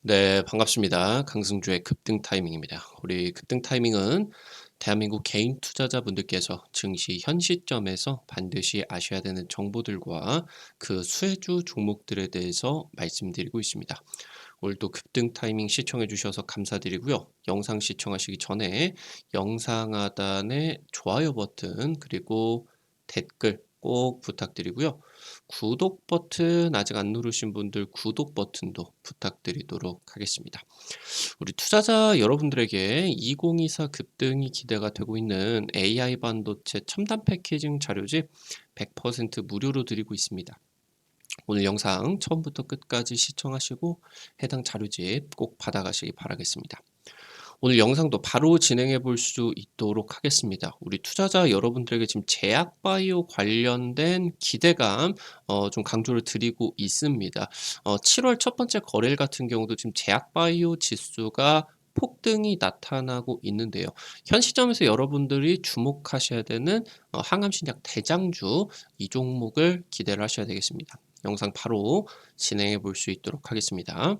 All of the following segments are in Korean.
네, 반갑습니다. 강승주의 급등 타이밍입니다. 우리 급등 타이밍은 대한민국 개인 투자자분들께서 증시 현 시점에서 반드시 아셔야 되는 정보들과 그 수혜주 종목들에 대해서 말씀드리고 있습니다. 오늘도 급등 타이밍 시청해 주셔서 감사드리고요. 영상 시청하시기 전에 영상 하단에 좋아요 버튼 그리고 댓글 꼭 부탁드리고요. 구독 버튼 아직 안 누르신 분들 구독 버튼도 부탁드리도록 하겠습니다. 우리 투자자 여러분들에게 2024 급등이 기대가 되고 있는 AI 반도체 첨단 패키징 자료집 100% 무료로 드리고 있습니다. 오늘 영상 처음부터 끝까지 시청하시고 해당 자료집 꼭 받아가시기 바라겠습니다. 오늘 영상도 바로 진행해 볼 수 있도록 하겠습니다. 우리 투자자 여러분들에게 지금 제약바이오 관련된 기대감 좀 강조를 드리고 있습니다. 7월 첫 번째 거래일 같은 경우도 지금 제약바이오 지수가 폭등이 나타나고 있는데요. 현 시점에서 여러분들이 주목하셔야 되는 항암신약 대장주 이 종목을 기대를 하셔야 되겠습니다. 영상 바로 진행해 볼 수 있도록 하겠습니다.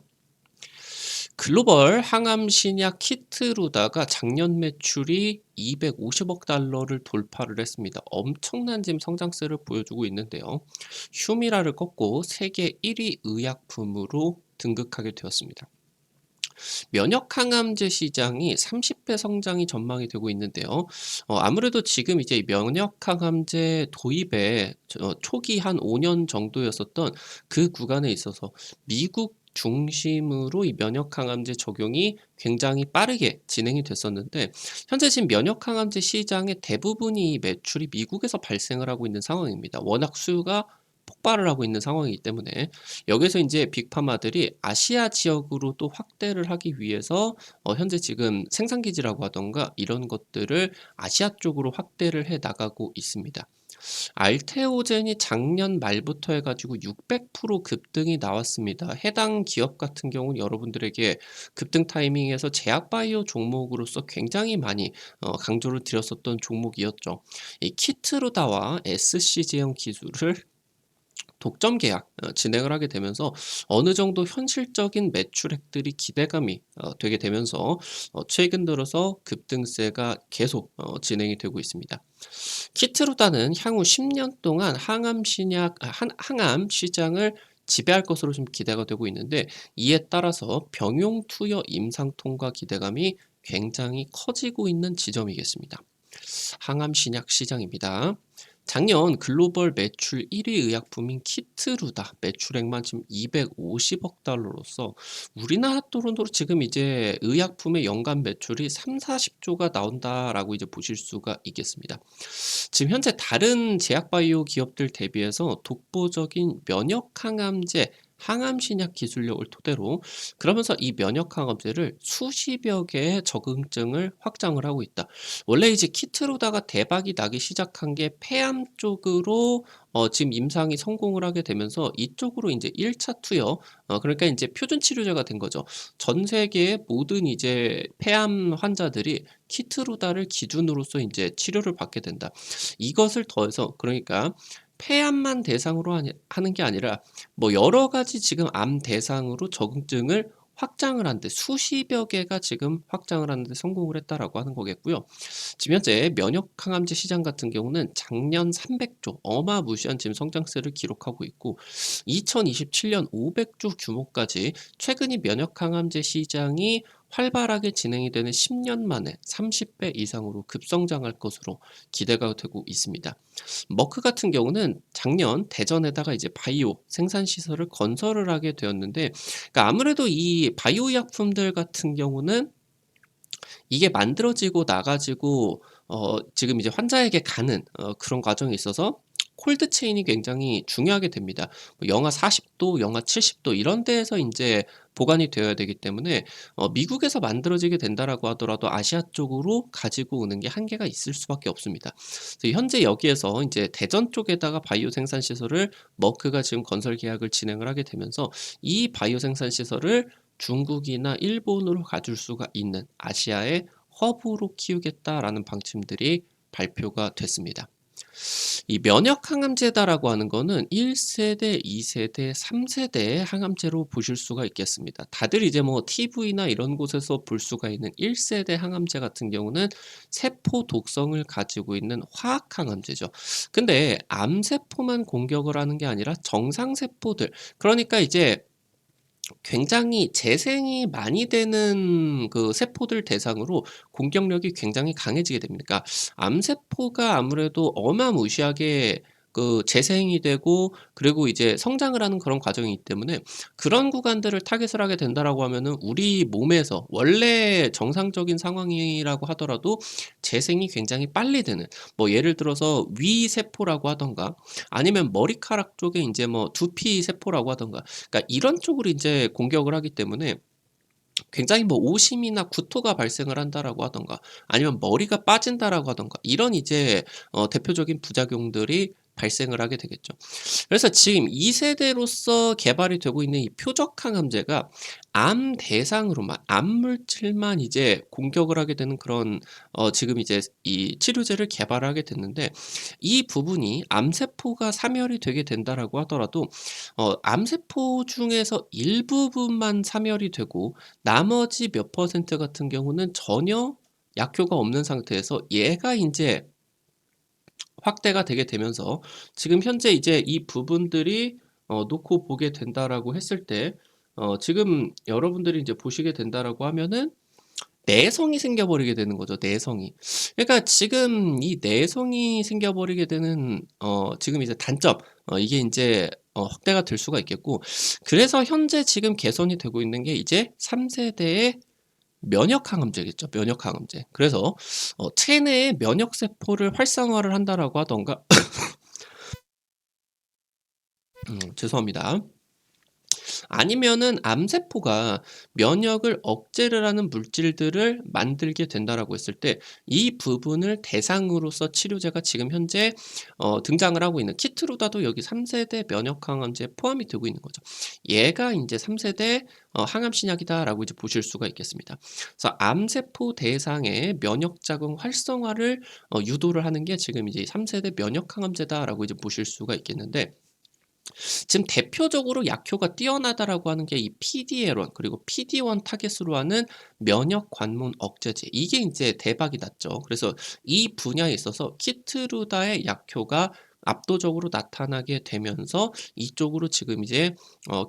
글로벌 항암 신약 키트로다가 작년 매출이 250억 달러를 돌파를 했습니다. 엄청난 지금 성장세를 보여주고 있는데요. 휴미라를 꺾고 세계 1위 의약품으로 등극하게 되었습니다. 면역 항암제 시장이 30배 성장이 전망이 되고 있는데요. 아무래도 지금 이제 면역 항암제 도입에 초기 한 5년 정도였었던 그 구간에 있어서 미국 중심으로 이 면역 항암제 적용이 굉장히 빠르게 진행이 됐었는데 현재 지금 면역 항암제 시장의 대부분이 매출이 미국에서 발생을 하고 있는 상황입니다. 워낙 수요가 폭발을 하고 있는 상황이기 때문에 여기서 이제 빅파마들이 아시아 지역으로 또 확대를 하기 위해서 현재 지금 생산기지라고 하던가 이런 것들을 아시아 쪽으로 확대를 해 나가고 있습니다. 알테오젠이 작년 말부터 해가지고 600% 급등이 나왔습니다. 해당 기업 같은 경우는 여러분들에게 급등 타이밍에서 제약바이오 종목으로서 굉장히 많이 강조를 드렸었던 종목이었죠. 이 키트로다와 SC제형 기술을 독점 계약 진행을 하게 되면서 어느 정도 현실적인 매출액들이 기대감이 되게 되면서 최근 들어서 급등세가 계속 진행이 되고 있습니다. 키트루다는 향후 10년 동안 항암 시장을 지배할 것으로 좀 기대가 되고 있는데 이에 따라서 병용 투여 임상 통과 기대감이 굉장히 커지고 있는 지점이겠습니다. 항암 신약 시장입니다. 작년 글로벌 매출 1위 의약품인 키트루다 매출액만 지금 250억 달러로서 우리나라 돈으로 지금 이제 의약품의 연간 매출이 3, 40조가 나온다라고 이제 보실 수가 있겠습니다. 지금 현재 다른 제약바이오 기업들 대비해서 독보적인 면역 항암제 항암 신약 기술력을 토대로 그러면서 이 면역 항암제를 수십여 개의 적응증을 확장을 하고 있다. 원래 이제 키트로다가 대박이 나기 시작한 게 폐암 쪽으로 지금 임상이 성공을 하게 되면서 이쪽으로 이제 1차 투여 그러니까 이제 표준 치료제가 된 거죠. 전 세계의 모든 이제 폐암 환자들이 키트루다를 기준으로서 이제 치료를 받게 된다. 이것을 더해서 그러니까 폐암만 대상으로 하는 게 아니라 뭐 여러 가지 지금 암 대상으로 적응증을 확장을 하는데 수십여 개가 지금 확장을 하는데 성공을 했다라고 하는 거겠고요. 지금 현재 면역 항암제 시장 같은 경우는 작년 300조 어마무시한 지금 성장세를 기록하고 있고 2027년 500조 규모까지 최근이 면역 항암제 시장이 활발하게 진행이 되는 10년 만에 30배 이상으로 급성장할 것으로 기대가 되고 있습니다. 머크 같은 경우는 작년 대전에다가 이제 바이오 생산 시설을 건설을 하게 되었는데 그러니까 아무래도 이 바이오 약품들 같은 경우는 이게 만들어지고 나가지고 지금 이제 환자에게 가는 그런 과정에 있어서 콜드 체인이 굉장히 중요하게 됩니다. 뭐 영하 40도, 영하 70도 이런 데에서 인제 보관이 되어야 되기 때문에 미국에서 만들어지게 된다라고 하더라도 아시아 쪽으로 가지고 오는 게 한계가 있을 수밖에 없습니다. 그래서 현재 여기에서 인제 대전 쪽에다가 바이오 생산 시설을 머크가 지금 건설 계약을 진행을 하게 되면서 이 바이오 생산 시설을 중국이나 일본으로 가줄 수가 있는 아시아의 허브로 키우겠다라는 방침들이 발표가 됐습니다. 이 면역 항암제다라고 하는 거는 1세대, 2세대, 3세대의 항암제로 보실 수가 있겠습니다. 다들 이제 뭐 TV나 이런 곳에서 볼 수가 있는 1세대 항암제 같은 경우는 세포 독성을 가지고 있는 화학 항암제죠. 근데 암세포만 공격을 하는 게 아니라 정상 세포들, 그러니까 이제 굉장히 재생이 많이 되는 그 세포들 대상으로 공격력이 굉장히 강해지게 됩니다. 그러니까 암세포가 아무래도 어마무시하게 그 재생이 되고 그리고 이제 성장을 하는 그런 과정이기 때문에 그런 구간들을 타겟을 하게 된다라고 하면은 우리 몸에서 원래 정상적인 상황이라고 하더라도 재생이 굉장히 빨리 되는, 뭐 예를 들어서 위 세포라고 하던가 아니면 머리카락 쪽에 이제 뭐 두피 세포라고 하던가, 그러니까 이런 쪽으로 이제 공격을 하기 때문에 굉장히 뭐 오심이나 구토가 발생을 한다라고 하던가 아니면 머리가 빠진다라고 하던가 이런 이제 대표적인 부작용들이 발생을 하게 되겠죠. 그래서 지금 2세대로서 개발이 되고 있는 이 표적 항암제가 암 대상으로만, 암 물질만 이제 공격을 하게 되는 그런 지금 이제 이 치료제를 개발하게 됐는데, 이 부분이 암세포가 사멸이 되게 된다라고 하더라도 암세포 중에서 일부분만 사멸이 되고 나머지 몇 퍼센트 같은 경우는 전혀 약효가 없는 상태에서 얘가 인제 확대가 되게 되면서 지금 현재 이제 이 부분들이 놓고 보게 된다라고 했을 때 지금 여러분들이 이제 보시게 된다라고 하면은 내성이 생겨버리게 되는 거죠, 내성이. 그러니까 지금 이 내성이 생겨버리게 되는 지금 이제 단점, 이게 인제 확대가 될 수가 있겠고, 그래서 현재 지금 개선이 되고 있는 게 이제 3세대의 면역 항암제겠죠. 면역 항암제. 그래서 체내의 면역 세포를 활성화를 한다라고 하던가 죄송합니다. 아니면은 암세포가 면역을 억제를 하는 물질들을 만들게 된다라고 했을 때 이 부분을 대상으로서 치료제가 지금 현재 등장을 하고 있는 키트루다도 여기 3세대 면역 항암제에 포함이 되고 있는 거죠. 얘가 인제 3세대 항암 신약이다라고 이제 보실 수가 있겠습니다. 그래서 암세포 대상의 면역 자궁 활성화를 유도를 하는 게 지금 이제 3세대 면역 항암제다라고 이제 보실 수가 있겠는데, 지금 대표적으로 약효가 뛰어나다라고 하는 게 이 PD-L1 그리고 PD-1 타겟으로 하는 면역 관문 억제제, 이게 인제 대박이 났죠. 그래서 이 분야에 있어서 키트루다의 약효가 압도적으로 나타나게 되면서 이쪽으로 지금 이제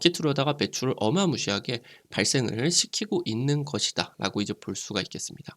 키트루다가 매출을 어마무시하게 발생을 시키고 있는 것이다라고 이제 볼 수가 있겠습니다.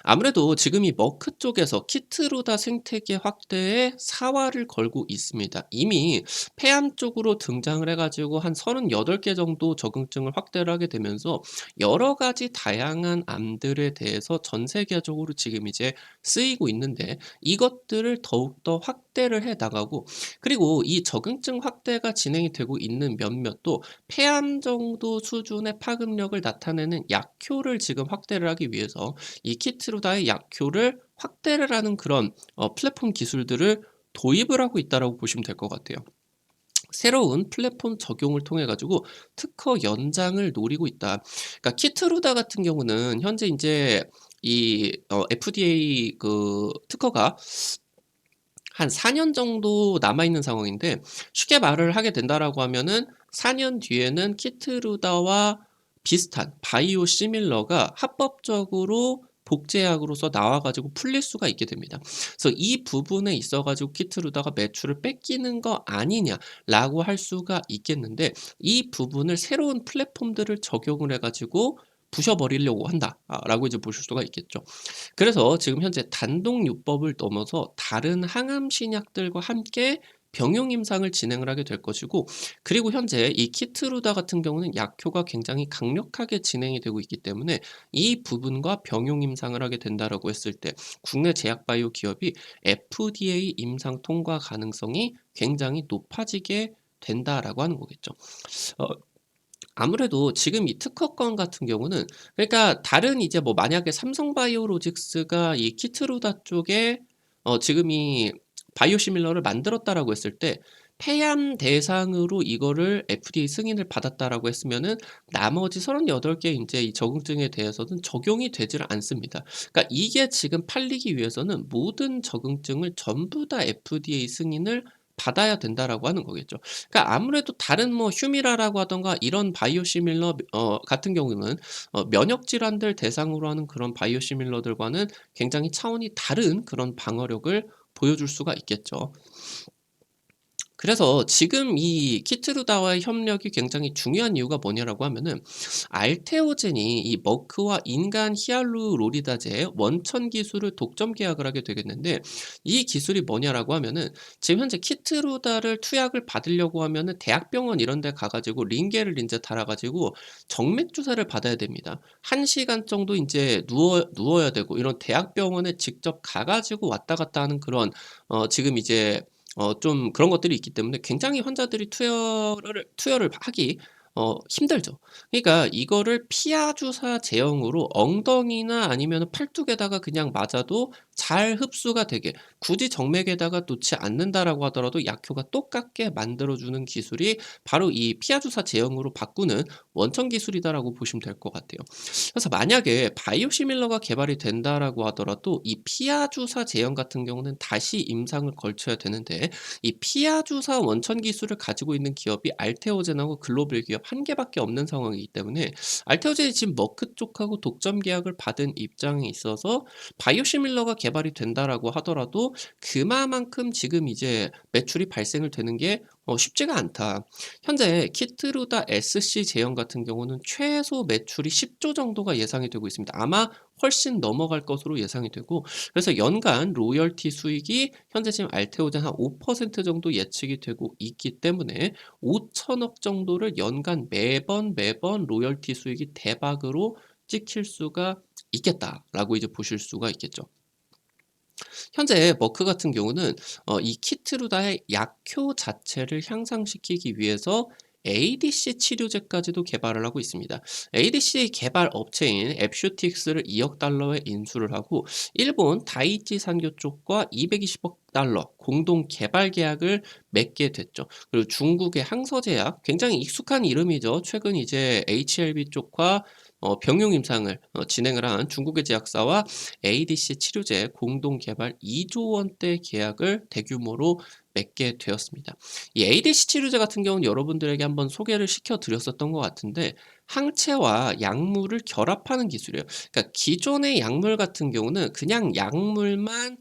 아무래도 지금 이 머크 쪽에서 키트루다 생태계 확대에 사활을 걸고 있습니다. 이미 폐암 쪽으로 등장을 해가지고 한 38개 정도 적응증을 확대를 하게 되면서 여러 가지 다양한 암들에 대해서 전 세계적으로 지금 이제 쓰이고 있는데, 이것들을 더욱더 확대를 해 나가고, 그리고 이 적응증 확대가 진행이 되고 있는 몇몇도 폐암 정도 수준의 파급력을 나타내는 약효를 지금 확대를 하기 위해서 이 키트루다의 약효를 확대를 하는 그런 플랫폼 기술들을 도입을 하고 있다라고 보시면 될 것 같아요. 새로운 플랫폼 적용을 통해 가지고 특허 연장을 노리고 있다. 그러니까 키트루다 같은 경우는 현재 인제 이 FDA 그 특허가 한 4년 정도 남아 있는 상황인데, 쉽게 말을 하게 된다라고 하면은 4년 뒤에는 키트루다와 비슷한 바이오 시밀러가 합법적으로 복제약으로서 나와 가지고 풀릴 수가 있게 됩니다. 그래서 이 부분에 있어 가지고 키트루다가 매출을 뺏기는 거 아니냐라고 할 수가 있겠는데, 이 부분을 새로운 플랫폼들을 적용을 해 가지고 부셔버리려고 한다라고 이제 보실 수가 있겠죠. 그래서 지금 현재 단독요법을 넘어서 다른 항암 신약들과 함께 병용 임상을 진행을 하게 될 것이고, 그리고 현재 이 키트루다 같은 경우는 약효가 굉장히 강력하게 진행이 되고 있기 때문에 이 부분과 병용 임상을 하게 된다라고 했을 때 국내 제약바이오 기업이 FDA 임상 통과 가능성이 굉장히 높아지게 된다라고 하는 거겠죠. 어 아무래도 지금 이 특허권 같은 경우는, 그러니까 다른 이제 뭐 만약에 삼성바이오로직스가 이 키트루다 쪽에 지금 이 바이오시밀러를 만들었다라고 했을 때 폐암 대상으로 이거를 FDA 승인을 받았다라고 했으면은 나머지 38개 인제 이 적응증에 대해서는 적용이 되지를 않습니다. 그러니까 이게 지금 팔리기 위해서는 모든 적응증을 전부 다 FDA 승인을 받아야 된다라고 하는 거겠죠. 그러니까 아무래도 다른 뭐 휴미라라고 하던가 이런 바이오시밀러 같은 경우는 면역 질환들 대상으로 하는 그런 바이오시밀러들과는 굉장히 차원이 다른 그런 방어력을 보여줄 수가 있겠죠. 그래서 지금 이 키트루다와의 협력이 굉장히 중요한 이유가 뭐냐라고 하면은 알테오젠이 이 머크와 인간 히알루로니다제의 원천 기술을 독점 계약을 하게 되겠는데, 이 기술이 뭐냐라고 하면은 지금 현재 키트루다를 투약을 받으려고 하면은 대학병원 이런 데 가 가지고 링겔을 인제 달아 가지고 정맥 주사를 받아야 됩니다. 1 시간 정도 인제 누워야 되고, 이런 대학병원에 직접 가 가지고 왔다 갔다 하는 그런 지금 이제 좀 그런 것들이 있기 때문에 굉장히 환자들이 투여를 하기 힘들죠. 그러니까 이거를 피하 주사 제형으로 엉덩이나 아니면은 팔뚝에다가 그냥 맞아도 잘 흡수가 되게, 굳이 정맥에다가 놓지 않는다라고 하더라도 약효가 똑같게 만들어 주는 기술이 바로 이 피하 주사 제형으로 바꾸는 원천 기술이다라고 보시면 될 것 같아요. 그래서 만약에 바이오시밀러가 개발이 된다라고 하더라도 이 피하 주사 제형 같은 경우는 다시 임상을 거쳐야 되는데, 이 피하 주사 원천 기술을 가지고 있는 기업이 알테오젠하고 글로벌 기업 한 개밖에 없는 상황이기 때문에, 알테오젠이 지금 머크 쪽하고 독점 계약을 받은 입장에 있어서 바이오시밀러가 개발이 된다라고 하더라도 그만큼 지금 이제 매출이 발생을 되는 게 쉽지가 않다. 현재 키트루다 SC 제형 같은 경우는 최소 매출이 10조 정도가 예상이 되고 있습니다. 아마 훨씬 넘어갈 것으로 예상이 되고, 그래서 연간 로열티 수익이 현재 지금 알테오젠 한 5% 정도 예측이 되고 있기 때문에 5천억 정도를 연간 매번 로열티 수익이 대박으로 찍힐 수가 있겠다라고 이제 보실 수가 있겠죠. 현재 머크 같은 경우는 이 키트루다의 약효 자체를 향상시키기 위해서 ADC 치료제까지도 개발을 하고 있습니다. ADC 개발 업체인 앱쇼틱스를 2억 달러에 인수를 하고 일본 다이치 산교 쪽과 220억 달러 공동 개발 계약을 맺게 됐죠. 그리고 중국의 항서제약, 굉장히 익숙한 이름이죠. 최근 이제 HLB 쪽과 병용 임상을 진행을 한 중국의 제약사와 ADC 치료제 공동 개발 2조 원대 계약을 대규모로 맺게 되었습니다. 이 ADC 치료제 같은 경우는 여러분들에게 한번 소개를 시켜 드렸었던 것 같은데, 항체와 약물을 결합하는 기술이에요. 그러니까 기존의 약물 같은 경우는 그냥 약물만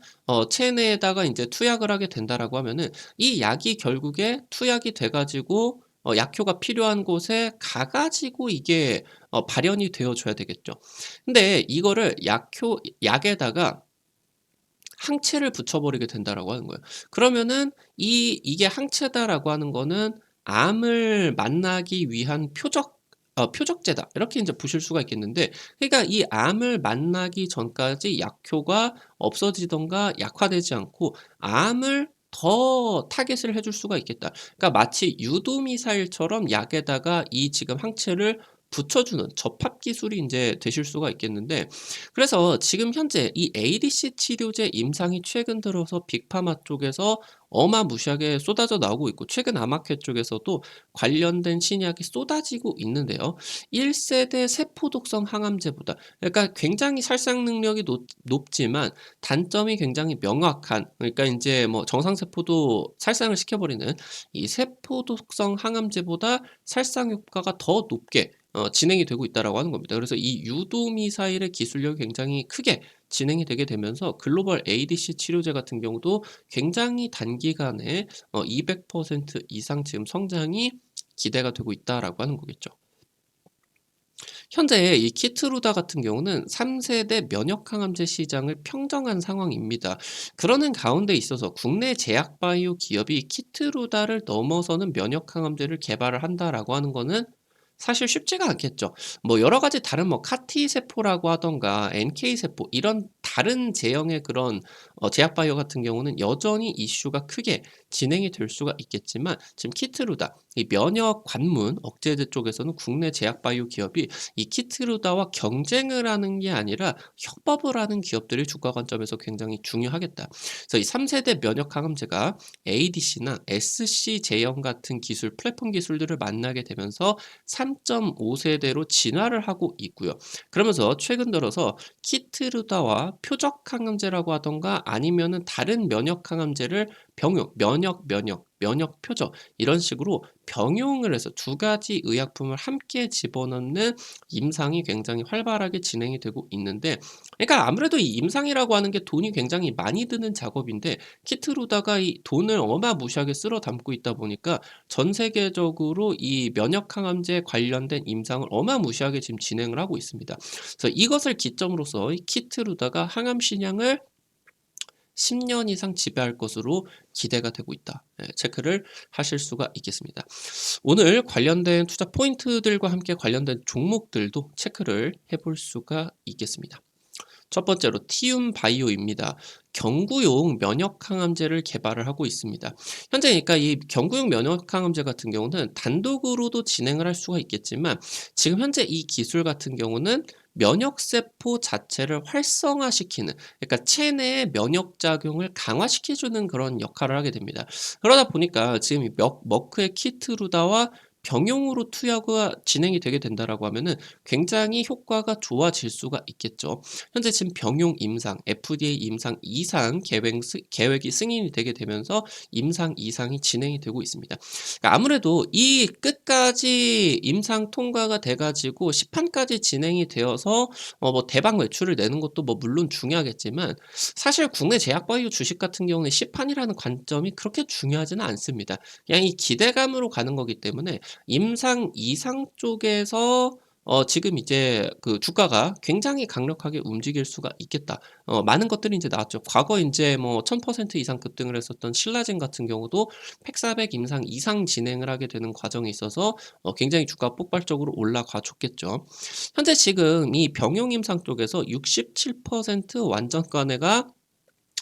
체내에다가 이제 투약을 하게 된다라고 하면은 이 약이 결국에 투약이 돼 가지고 약효가 필요한 곳에 가 가지고 이게 발현이 되어 줘야 되겠죠. 근데 이거를 약에다가 항체를 붙여버리게 된다라고 하는 거예요. 그러면은 이게 항체다라고 하는 거는 암을 만나기 위한 표적제다, 이렇게 인제 보실 수가 있겠는데, 그러니까 이 암을 만나기 전까지 약효가 없어지든가 약화되지 않고 암을 더 타겟을 해줄 수가 있겠다. 그러니까 마치 유도미사일처럼 약에다가 이 지금 항체를 붙여주는 접합 기술이 인제 되실 수가 있겠는데, 그래서 지금 현재 이 ADC 치료제 임상이 최근 들어서 빅파마 쪽에서 어마무시하게 쏟아져 나오고 있고, 최근 아마케 쪽에서도 관련된 신약이 쏟아지고 있는데요. 1세대 세포독성 항암제보다, 그러니까 굉장히 살상 능력이 높지만 단점이 굉장히 명확한, 그러니까 인제 뭐 정상세포도 살상을 시켜버리는 이 세포독성 항암제보다 살상 효과가 더 높게 진행이 되고 있다라고 하는 겁니다. 그래서 이 유도 미사일의 기술력이 굉장히 크게 진행이 되게 되면서 글로벌 ADC 치료제 같은 경우도 굉장히 단기간에 200% 이상 지금 성장이 기대가 되고 있다라고 하는 거겠죠. 현재 이 키트루다 같은 경우는 3세대 면역 항암제 시장을 평정한 상황입니다. 그러는 가운데 있어서 국내 제약 바이오 기업이 키트루다를 넘어서는 면역 항암제를 개발을 한다라고 하는 거는 사실 쉽지가 않겠죠. 뭐 여러 가지 다른 뭐 카티 세포라고 하던가 NK 세포, 이런 다른 제형의 그런 제약 바이오 같은 경우는 여전히 이슈가 크게 진행이 될 수가 있겠지만 지금 키트루다 이 면역 관문 억제제 쪽에서는 국내 제약 바이오 기업이 이 키트루다와 경쟁을 하는 게 아니라 협업을 하는 기업들이 주가 관점에서 굉장히 중요하겠다. 그래서 이 3세대 면역 항암제가 ADC나 SC 제형 같은 기술, 플랫폼 기술들을 만나게 되면서 3.5세대로 진화를 하고 있고요. 그러면서 최근 들어서 키트루다와 표적 항암제라고 하던가 아니면은 다른 면역 항암제를 병용, 면역 표적 이런 식으로 병용을 해서 두 가지 의약품을 함께 집어넣는 임상이 굉장히 활발하게 진행이 되고 있는데, 그러니까 아무래도 이 임상이라고 하는 게 돈이 굉장히 많이 드는 작업인데 키트루다가 이 돈을 어마무시하게 쓸어 담고 있다 보니까 전 세계적으로 이 면역 항암제 관련된 임상을 어마무시하게 지금 진행을 하고 있습니다. 그래서 이것을 기점으로서 이 키트루다가 항암 신약을 10년 이상 지배할 것으로 기대가 되고 있다. 체크를 하실 수가 있겠습니다. 오늘 관련된 투자 포인트들과 함께 관련된 종목들도 체크를 해볼 수가 있겠습니다. 첫 번째로 티움 바이오입니다. 경구용 면역 항암제를 개발을 하고 있습니다. 현재 그러니까 이 경구용 면역 항암제 같은 경우는 단독으로도 진행을 할 수가 있겠지만 지금 현재 이 기술 같은 경우는 면역 세포 자체를 활성화시키는, 그러니까 체내의 면역 작용을 강화시켜주는 그런 역할을 하게 됩니다. 그러다 보니까 지금 이 머크의 키트루다와 병용으로 투여가 진행이 되게 된다라고 하면은 굉장히 효과가 좋아질 수가 있겠죠. 현재 지금 병용 임상, FDA 임상 이상 계획이 승인이 되게 되면서 임상 이상이 진행이 되고 있습니다. 그러니까 아무래도 이 끝까지 임상 통과가 돼가지고 시판까지 진행이 되어서 뭐 대박 매출을 내는 것도 뭐 물론 중요하겠지만 사실 국내 제약바이오 주식 같은 경우는 시판이라는 관점이 그렇게 중요하지는 않습니다. 그냥 이 기대감으로 가는 거기 때문에 임상 이상 쪽에서 지금 이제 그 주가가 굉장히 강력하게 움직일 수가 있겠다. 많은 것들이 이제 나왔죠. 과거 이제 뭐 1000% 이상 급등을 했었던 신라젠 같은 경우도 100, 400 임상 이상 진행을 하게 되는 과정에 있어서 굉장히 주가 폭발적으로 올라가 줬겠죠. 현재 지금 이 병용 임상 쪽에서 67% 완전 관해가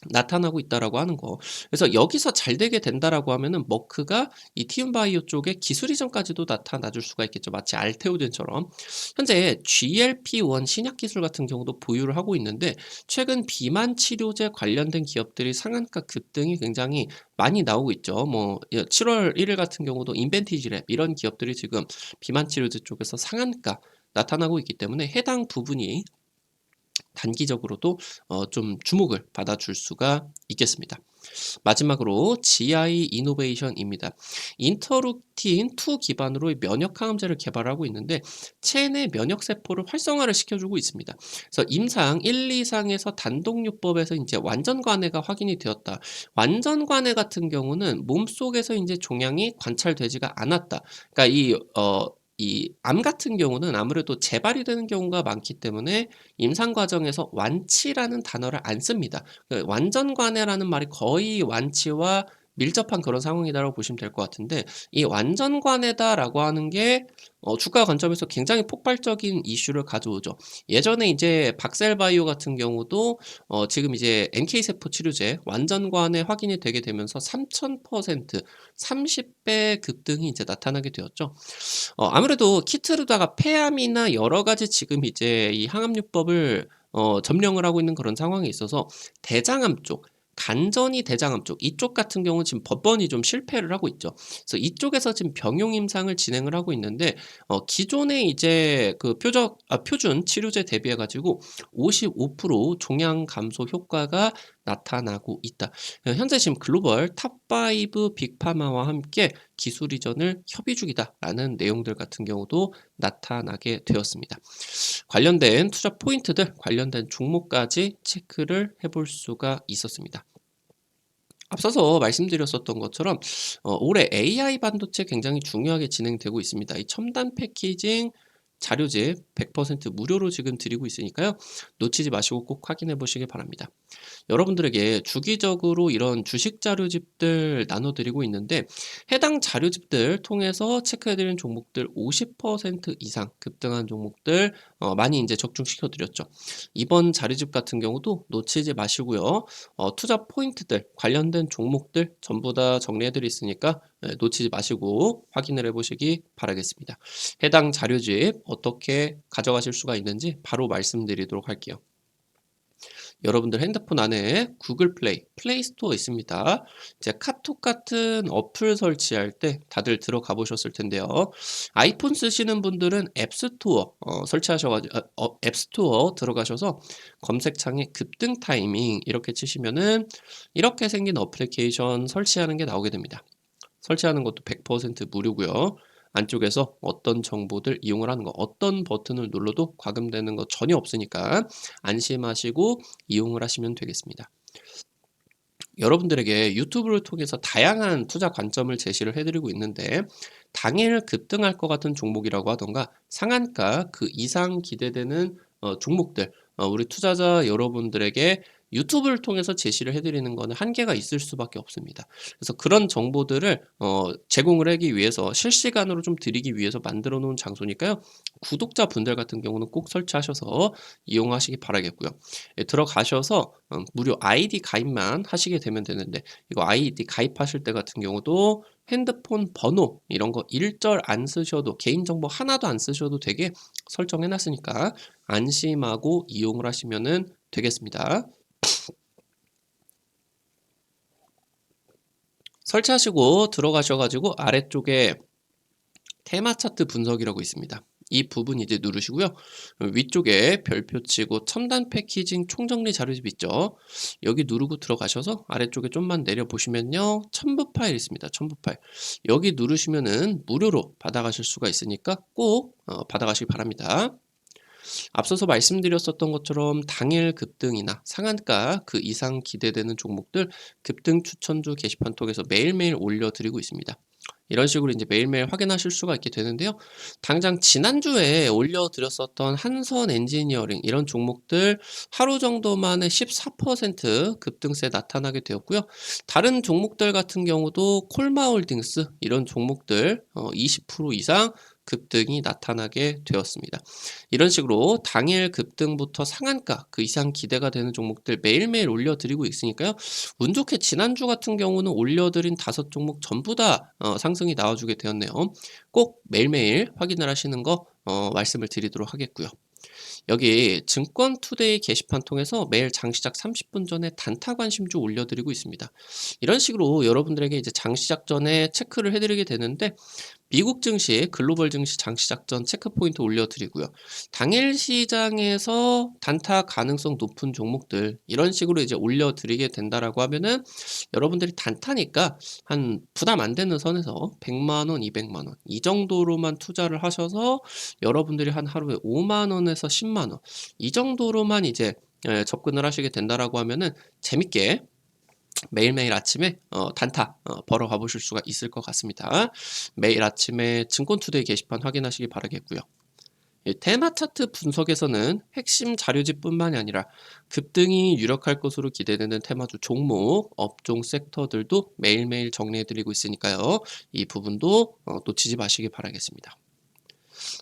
나타나고 있다라고 하는 거. 그래서 여기서 잘 되게 된다라고 하면은 머크가 이 티움바이오 쪽에 기술 이전까지도 나타나 줄 수가 있겠죠. 마치 알테오젠처럼. 현재 GLP-1 신약 기술 같은 경우도 보유를 하고 있는데 최근 비만 치료제 관련된 기업들이 상한가 급등이 굉장히 많이 나오고 있죠. 뭐 7월 1일 같은 경우도 인벤티지랩 이런 기업들이 지금 비만 치료제 쪽에서 상한가 나타나고 있기 때문에 해당 부분이 단기적으로도 좀 주목을 받아줄 수가 있겠습니다. 마지막으로 GI 이노베이션입니다. 인터루틴2 기반으로 면역 항암제를 개발하고 있는데 체내 면역 세포를 활성화를 시켜주고 있습니다. 그래서 임상 1, 2상에서 단독요법에서 이제 완전 관해가 확인이 되었다. 완전 관해 같은 경우는 몸속에서 이제 종양이 관찰되지가 않았다. 그러니까 이 암 같은 경우는 아무래도 재발이 되는 경우가 많기 때문에 임상 과정에서 완치라는 단어를 안 씁니다. 완전 관해라는 말이 거의 완치와 밀접한 그런 상황이다라고 보시면 될 것 같은데 이 완전 관해다라고 하는 게 주가 관점에서 굉장히 폭발적인 이슈를 가져오죠. 예전에 이제 박셀바이오 같은 경우도 지금 이제 NK 세포 치료제 완전 관해 확인이 되게 되면서 3000%, 30배 급등이 이제 나타나게 되었죠. 아무래도 키트루다가 폐암이나 여러 가지 지금 이제 이 항암요법을 점령을 하고 있는 그런 상황에 있어서 대장암 쪽, 간전이 대장암 쪽 이쪽 같은 경우는 지금 번번이 좀 실패를 하고 있죠. 그래서 이쪽에서 지금 병용 임상을 진행을 하고 있는데 기존의 이제 그 표준 치료제 대비해 가지고 55% 종양 감소 효과가 나타나고 있다. 현재 지금 글로벌 탑5 빅파마와 함께 기술 이전을 협의 중이다라는 내용들 같은 경우도 나타나게 되었습니다. 관련된 투자 포인트들, 관련된 종목까지 체크를 해볼 수가 있었습니다. 앞서서 말씀드렸었던 것처럼 올해 AI 반도체 굉장히 중요하게 진행되고 있습니다. 이 첨단 패키징, 자료집 100% 무료로 지금 드리고 있으니까요. 놓치지 마시고 꼭 확인해 보시길 바랍니다. 여러분들에게 주기적으로 이런 주식 자료집들 나눠드리고 있는데 해당 자료집들 통해서 체크해드린 종목들 50% 이상 급등한 종목들 많이 이제 적중시켜 드렸죠. 이번 자료집 같은 경우도 놓치지 마시고요. 투자 포인트들 관련된 종목들 전부 다 정리해드리 있으니까 놓치지 마시고 확인을 해보시기 바라겠습니다. 해당 자료집 어떻게 가져가실 수가 있는지 바로 말씀드리도록 할게요. 여러분들 핸드폰 안에 구글 플레이 스토어 있습니다. 이제 카톡 같은 어플 설치할 때 다들 들어가 보셨을 텐데요. 아이폰 쓰시는 분들은 앱스토어 설치하셔가지고 앱스토어 들어가셔서 검색창에 급등 타이밍 이렇게 치시면은 이렇게 생긴 어플리케이션 설치하는 게 나오게 됩니다. 설치하는 것도 100% 무료고요. 안쪽에서 어떤 정보들 이용을 하는 거, 어떤 버튼을 눌러도 과금되는 거 전혀 없으니까 안심하시고 이용을 하시면 되겠습니다. 여러분들에게 유튜브를 통해서 다양한 투자 관점을 제시를 해드리고 있는데 당일 급등할 것 같은 종목이라고 하던가 상한가 그 이상 기대되는 종목들 우리 투자자 여러분들에게 유튜브를 통해서 제시를 해드리는 거는 한계가 있을 수밖에 없습니다. 그래서 그런 정보들을 제공을 하기 위해서 실시간으로 좀 드리기 위해서 만들어 놓은 장소니까요. 구독자분들 같은 경우는 꼭 설치하셔서 이용하시기 바라겠고요. 들어가셔서 무료 아이디 가입만 하시게 되면 되는데 이거 아이디 가입하실 때 같은 경우도 핸드폰 번호 이런 거 일절 안 쓰셔도 개인정보 하나도 안 쓰셔도 되게 설정해 놨으니까 안심하고 이용을 하시면 되겠습니다. 설치하시고 들어가셔가지고 아래쪽에 테마 차트 분석이라고 있습니다. 이 부분 이제 누르시고요. 위쪽에 별표 치고 첨단 패키징 총정리 자료집 있죠. 여기 누르고 들어가셔서 아래쪽에 좀만 내려 보시면요. 첨부 파일 있습니다. 첨부 파일. 여기 누르시면은 무료로 받아가실 수가 있으니까 꼭 받아가시기 바랍니다. 앞서서 말씀드렸었던 것처럼 당일 급등이나 상한가 그 이상 기대되는 종목들 급등 추천주 게시판 통해서 매일매일 올려드리고 있습니다. 이런 식으로 이제 매일매일 확인하실 수가 있게 되는데요. 당장 지난주에 올려드렸었던 한선 엔지니어링 이런 종목들 하루 정도 만에 14% 급등세 나타나게 되었고요. 다른 종목들 같은 경우도 콜마홀딩스 이런 종목들 20% 이상 급등이 나타나게 되었습니다. 이런 식으로 당일 급등부터 상한가 그 이상 기대가 되는 종목들 매일매일 올려드리고 있으니까요. 운 좋게 지난주 같은 경우는 올려드린 5종목 전부 다 상승이 나와주게 되었네요. 꼭 매일매일 확인을 하시는 거 말씀을 드리도록 하겠고요. 여기 증권투데이 게시판 통해서 매일 장시작 30분 전에 단타 관심주 올려드리고 있습니다. 이런 식으로 여러분들에게 이제 장시작 전에 체크를 해드리게 되는데 미국 증시, 글로벌 증시 장시작 전 체크 포인트 올려드리고요. 당일 시장에서 단타 가능성 높은 종목들 이런 식으로 이제 올려드리게 된다라고 하면은 여러분들이 단타니까 한 부담 안 되는 선에서 100만 원, 200만 원 이 정도로만 투자를 하셔서 여러분들이 한 하루에 5만 원에서 10만 원 이 정도로만 이제 접근을 하시게 된다라고 하면은 재밌게 매일매일 아침에 단타 벌어 가보실 수가 있을 것 같습니다. 매일 아침에 증권투데이 게시판 확인하시기 바라겠고요. 테마 차트 분석에서는 핵심 자료집뿐만이 아니라 급등이 유력할 것으로 기대되는 테마주 종목, 업종 섹터들도 매일매일 정리해드리고 있으니까요. 이 부분도 놓치지 마시기 바라겠습니다.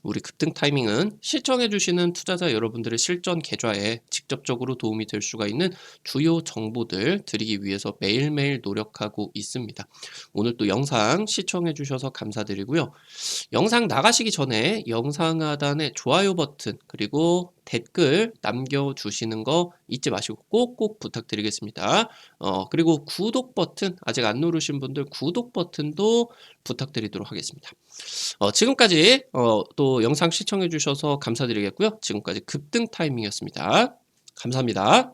우리 급등 타이밍은 시청해주시는 투자자 여러분들의 실전 계좌에 직접적으로 도움이 될 수가 있는 주요 정보들 드리기 위해서 매일매일 노력하고 있습니다. 오늘 또 영상 시청해주셔서 감사드리고요. 영상 나가시기 전에 영상 하단에 좋아요 버튼 그리고 댓글 남겨주시는 거 잊지 마시고 꼭꼭 부탁드리겠습니다. 그리고 구독 버튼 아직 안 누르신 분들 구독 버튼도 부탁드리도록 하겠습니다. 지금까지 또 영상 시청해 주셔서 감사드리겠고요. 지금까지 급등 타이밍이었습니다. 감사합니다.